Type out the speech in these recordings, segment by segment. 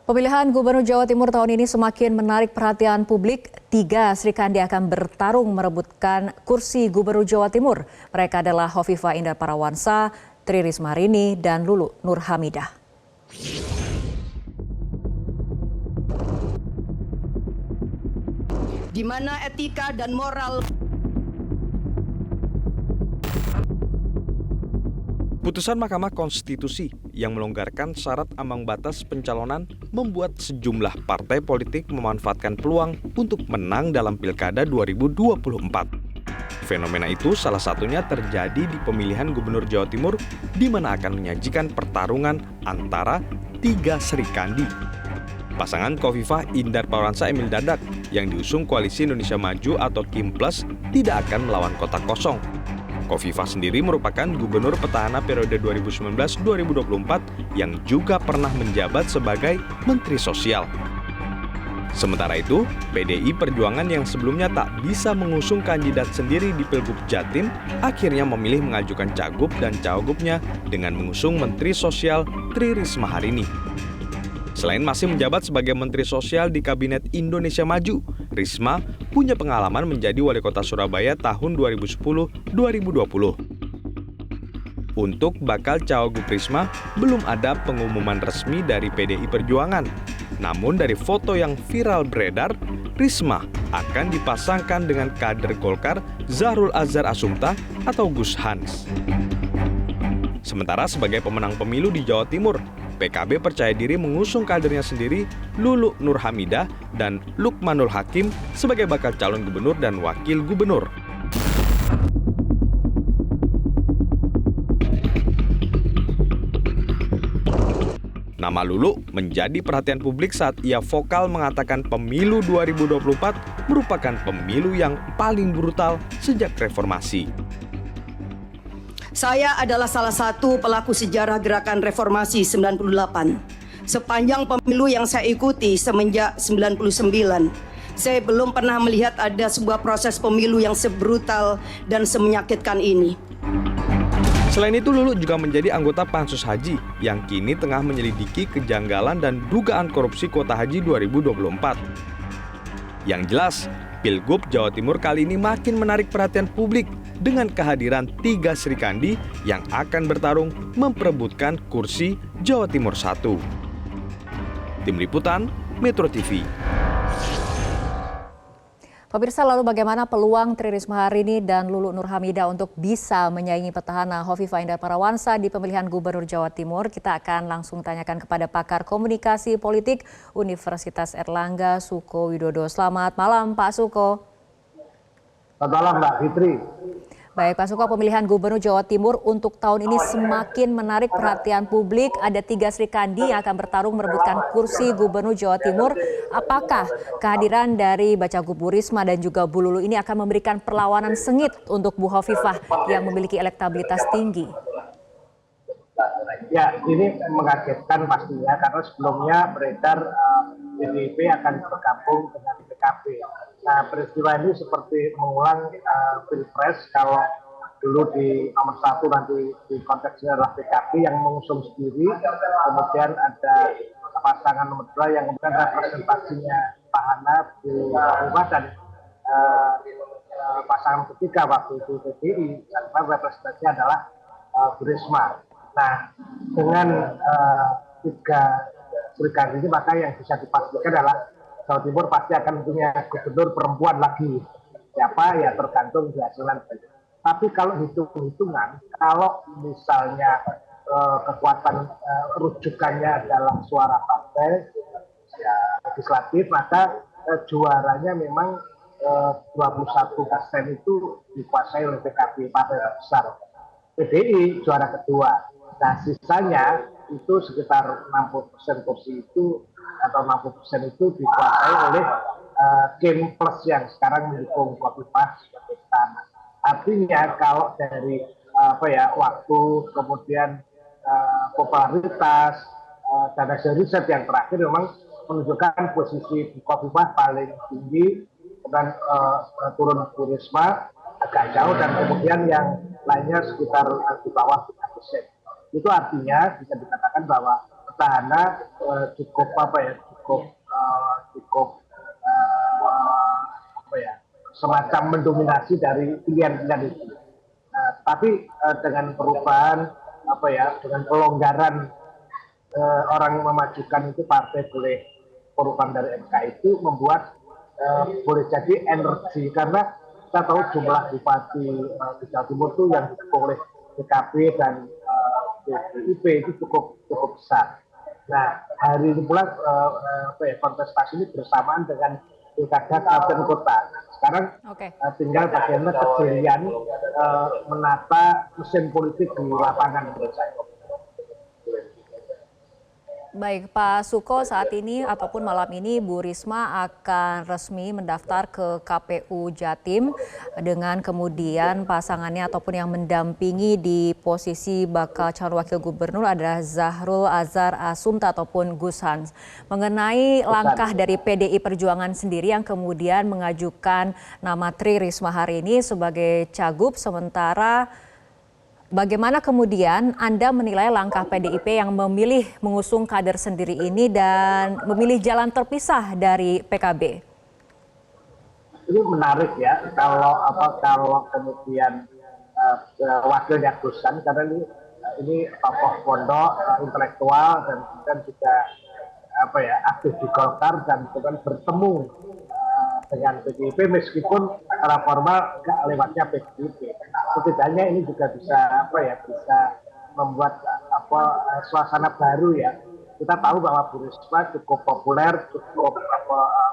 Pemilihan Gubernur Jawa Timur tahun ini semakin menarik perhatian publik. 3 Serikandi akan bertarung merebutkan kursi Gubernur Jawa Timur. Mereka adalah Hovifah Indar Parawansa, Tri Risma hari ini, dan Lulu Nur Hamidah. Di mana etika dan moral. Putusan Mahkamah Konstitusi yang melonggarkan syarat ambang batas pencalonan membuat sejumlah partai politik memanfaatkan peluang untuk menang dalam Pilkada 2024. Fenomena itu salah satunya terjadi di pemilihan Gubernur Jawa Timur, di mana akan menyajikan pertarungan antara 3 Serikandi. Pasangan Hovifah Indar Parawansa Emil Dardak yang diusung Koalisi Indonesia Maju atau KIM+ tidak akan melawan kotak kosong. Hovifah sendiri merupakan gubernur petahana periode 2019-2024 yang juga pernah menjabat sebagai Menteri Sosial. Sementara itu, PDI Perjuangan yang sebelumnya tak bisa mengusung kandidat sendiri di Pilgub Jatim, akhirnya memilih mengajukan cagup dan cawagupnya dengan mengusung Menteri Sosial Tri Risma hari ini. Selain masih menjabat sebagai Menteri Sosial di Kabinet Indonesia Maju, Risma punya pengalaman menjadi Wali Kota Surabaya tahun 2010-2020. Untuk bakal cawagup Risma, belum ada pengumuman resmi dari PDI Perjuangan. Namun dari foto yang viral beredar, Risma akan dipasangkan dengan kader Golkar Zahrul Azhar Asumta atau Gus Hans. Sementara sebagai pemenang pemilu di Jawa Timur, PKB percaya diri mengusung kadernya sendiri, Lulu Nur Hamidah dan Lukmanul Hakim sebagai bakal calon gubernur dan wakil gubernur. Nama Lulu menjadi perhatian publik saat ia vokal mengatakan pemilu 2024 merupakan pemilu yang paling brutal sejak reformasi. Saya adalah salah satu pelaku sejarah gerakan reformasi 98. Sepanjang pemilu yang saya ikuti semenjak 99, saya belum pernah melihat ada sebuah proses pemilu yang sebrutal dan semenyakitkan ini. Selain itu, Lulu juga menjadi anggota Pansus Haji yang kini tengah menyelidiki kejanggalan dan dugaan korupsi kuota haji 2024. Yang jelas, Pilgub Jawa Timur kali ini makin menarik perhatian publik dengan kehadiran 3 Serikandi yang akan bertarung memperebutkan kursi Jawa Timur 1. Tim Liputan, Metro TV. Pemirsa, lalu bagaimana peluang Tri Risma hari ini dan Lulu Nur Hamidah untuk bisa menyaingi petahana Hovifah Indar Parawansa di pemilihan Gubernur Jawa Timur? Kita akan langsung tanyakan kepada pakar komunikasi politik Universitas Erlangga, Suko Widodo. Selamat malam, Pak Suko. Selamat malam, Mbak Fitri. Baik, Pak Suko, pemilihan Gubernur Jawa Timur untuk tahun ini semakin menarik perhatian publik. Ada 3 Serikandi yang akan bertarung merebutkan kursi Gubernur Jawa Timur. Apakah kehadiran dari Bacagup Bu Risma dan juga Bu Lulu ini akan memberikan perlawanan sengit untuk Bu Hovifah yang memiliki elektabilitas tinggi? Ya, ini mengagetkan pastinya karena sebelumnya beredar PDIP akan bergabung dengan PKB. Nah, peristiwa ini seperti mengulang Pilpres kalau dulu di nomor 1 nanti di konteksnya adalah PKB yang mengusung sendiri, kemudian ada pasangan nomor 2 yang kemudian representasinya Pak Hanaf di Hovifah dan pasangan ketiga waktu itu PDI, karena representasinya adalah Bu Risma. Nah, dengan 3 Serikandi ini maka yang bisa dipastikan adalah Jawa Timur pasti akan punya gubernur perempuan lagi. Siapa ya tergantung di hasilnya. Tapi kalau hitung-hitungan, kalau misalnya kekuatan rujukannya adalah suara partai ya, legislatif, maka juaranya memang 21% itu dikuasai oleh PKB, partai terbesar. PDI juara kedua. Nah, sisanya itu sekitar 60% kursi itu atau 60% itu dikuasai oleh KIM+ yang sekarang mendukung Hovifah sebagai petahana. Artinya kalau dari waktu, kemudian popularitas dan hasil riset yang terakhir memang menunjukkan posisi Hovifah paling tinggi dan turun Bu Risma agak jauh dan kemudian yang lainnya sekitar di bawah 3%. Itu artinya bisa dikatakan bahwa petahana cukup apa ya, semacam mendominasi dari pilihan-pilihan itu. Tapi dengan perubahan dengan pelonggaran orang memajukan itu partai boleh perubahan dari MK itu membuat boleh jadi energi, karena kita tahu jumlah bupati di Jawa Timur itu yang didukung oleh PKB dan PDIP itu cukup besar. Nah, hari ini pula kontestasi ini bersamaan dengan pilkada kabupaten kota. Sekarang tinggal bagaimana kejelian menata mesin politik di lapangan menurut saya. Baik, Pak Suko, saat ini ataupun malam ini Bu Risma akan resmi mendaftar ke KPU Jatim dengan kemudian pasangannya ataupun yang mendampingi di posisi bakal calon wakil gubernur adalah Zahrul Azhar Asumta ataupun Gus Hans. Mengenai langkah dari PDI Perjuangan sendiri yang kemudian mengajukan nama Tri Risma hari ini sebagai cagup, sementara bagaimana kemudian Anda menilai langkah PDIP yang memilih mengusung kader sendiri ini dan memilih jalan terpisah dari PKB? Ini menarik ya, kalau kemudian wakilnya Gus Hans, karena ini tokoh pondok intelektual dan juga aktif di Golkar dan bukan bertemu dengan PDIP meskipun secara formal nggak lewatnya PDIP. Setidaknya ini juga bisa bisa membuat suasana baru ya. Kita tahu bahwa Bu Risma cukup populer, cukup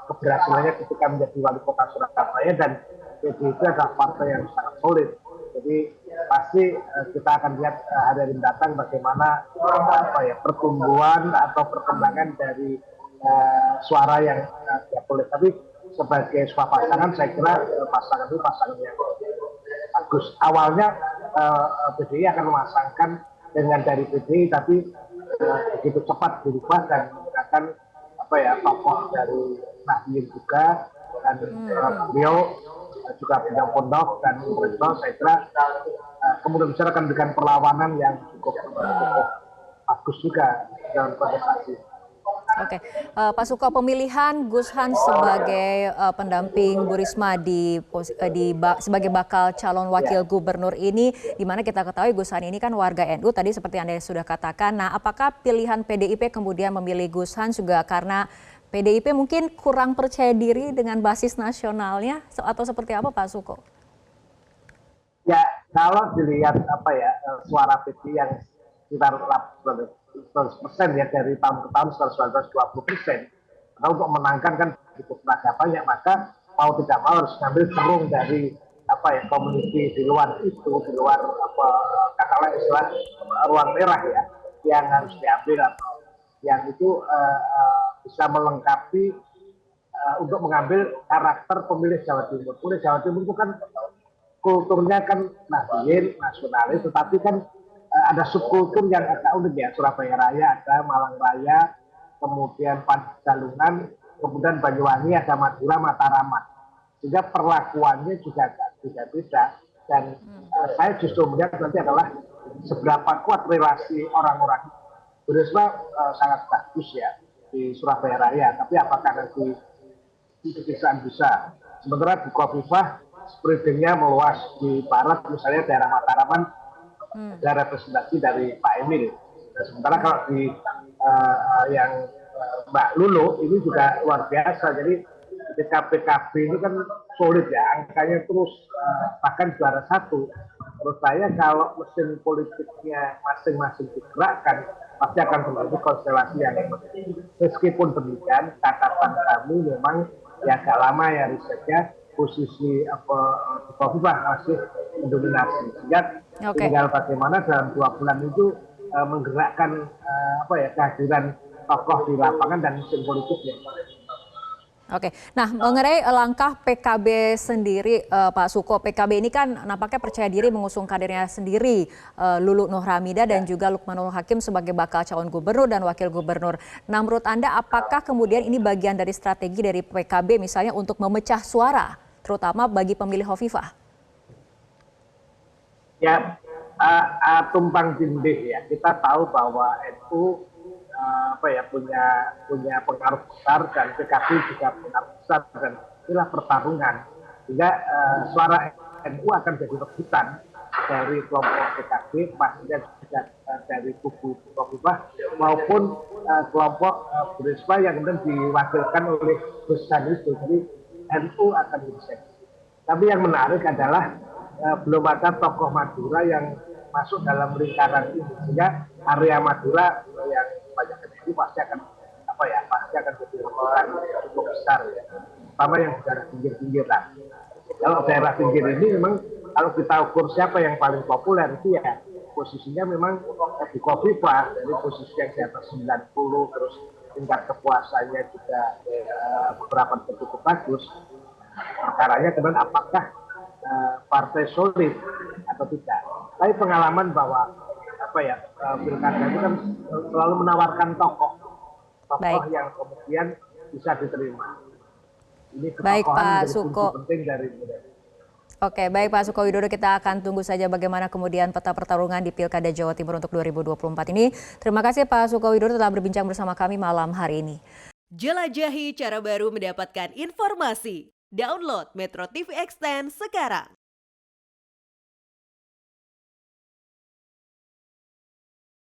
keberhasilannya ketika menjadi wali kota Surabaya, dan PDIP adalah partai yang sangat solid. Jadi pasti kita akan lihat hari mendatang bagaimana pertumbuhan atau perkembangan dari suara yang dia boleh. Tapi sebagai sebuah pasangan, saya kira pasangan itu pasangan yang bagus. Awalnya PDI akan memasangkan dengan dari PDI, tapi begitu cepat berubah dan menggunakan tokoh dari Nahdien juga, dan beliau juga bidang pondok dan intelektual. Saya kira kemudian bisa akan memberikan perlawanan yang cukup bagus juga dalam kontestasi. Oke, Pak Suko, pemilihan Gus Hans sebagai pendamping Bu Risma sebagai bakal calon wakil gubernur ini, di mana kita ketahui Gus Hans ini kan warga NU, tadi seperti Anda sudah katakan. Nah, apakah pilihan PDIP kemudian memilih Gus Hans juga karena PDIP mungkin kurang percaya diri dengan basis nasionalnya, atau seperti apa Pak Suko? Ya, kalau dilihat suara PDI yang sekitar 100% ya dari tahun ke tahun 120%. Karena untuk menangkan kan cukup tenaga banyak, maka mau tidak mau harus ngambil cerung dari komuniti di luar itu, di luar katakanlah istilah ruang merah ya, yang harus diambil atau yang itu bisa melengkapi untuk mengambil karakter pemilih Jawa Timur. Pemilih Jawa Timur itu kan kulturnya kan Nahdien, nasionalis, tetapi kan ada subkultur yang agak unik ya. Surabaya Raya ada, Malang Raya, kemudian Panjalungan, kemudian Banyuwangi, ada Madura, Mataraman. Sehingga perlakuannya juga beda-beda. Dan saya justru melihat nanti adalah seberapa kuat relasi orang-orang. Bu Risma sangat bagus ya di Surabaya Raya, tapi apakah nanti di pedesaan bisa? Sementara di Khofifah spreadingnya meluas di barat, misalnya daerah Mataraman, ada representasi dari Pak Emil. Nah, sementara kalau di yang Mbak Lulu ini juga luar biasa. Jadi ketika PKB ini kan solid ya, angkanya terus bahkan juara 1. Menurut saya kalau mesin politiknya masing-masing digerakkan, pasti akan terjadi konstelasi yang meskipun demikian, catatan kami memang ya agak lama ya risetnya, posisi di Khofifah masih mendominasi. Sehingga tinggal bagaimana dalam 2 bulan itu menggerakkan kehadiran tokoh di lapangan dan mesin politiknya. Oke, nah mengenai langkah PKB sendiri, Pak Suko, PKB ini kan nampaknya percaya diri mengusung kadernya sendiri, Lulu Nur Hamidah dan juga Lukmanul Hakim sebagai bakal calon gubernur dan wakil gubernur. Nah, menurut Anda apakah kemudian ini bagian dari strategi dari PKB misalnya untuk memecah suara, terutama bagi pemilih Khofifah? Ya, tumpang tindih ya. Kita tahu bahwa NU punya pengaruh besar dan PKB juga pengaruh besar dan inilah pertarungan sehingga suara NU akan jadi rebutan dari kelompok PKB pastinya juga dari kubu Khofifah maupun kelompok Bu Risma yang kemudian diwakilkan oleh Gus Sani itu. Jadi NU akan bisa. Tapi yang menarik adalah belum ada tokoh Madura yang masuk dalam lingkaran ini sehingga area Madura yang banyak ini pasti akan pasti akan jadi rebutan cukup besar ya. Terutama yang di daerah pinggir-pinggir lah. Kalau daerah pinggir ini memang kalau kita ukur siapa yang paling populer itu ya posisinya memang di Khofifah dari posisi yang di atas 90 terus tingkat kepuasannya juga beberapa cukup bagus. Perkaranya kemudian apakah partai solid atau tidak. Tapi pengalaman bahwa pilkada itu kan selalu menawarkan tokoh yang kemudian bisa diterima. Ini ketokohan menjadi kunci penting dari ini. Oke, baik Pak Suko Widodo, kita akan tunggu saja bagaimana kemudian peta pertarungan di Pilkada Jawa Timur untuk 2024 ini. Terima kasih Pak Suko Widodo telah berbincang bersama kami malam hari ini. Jelajahi cara baru mendapatkan informasi. Download Metro TV Extend sekarang.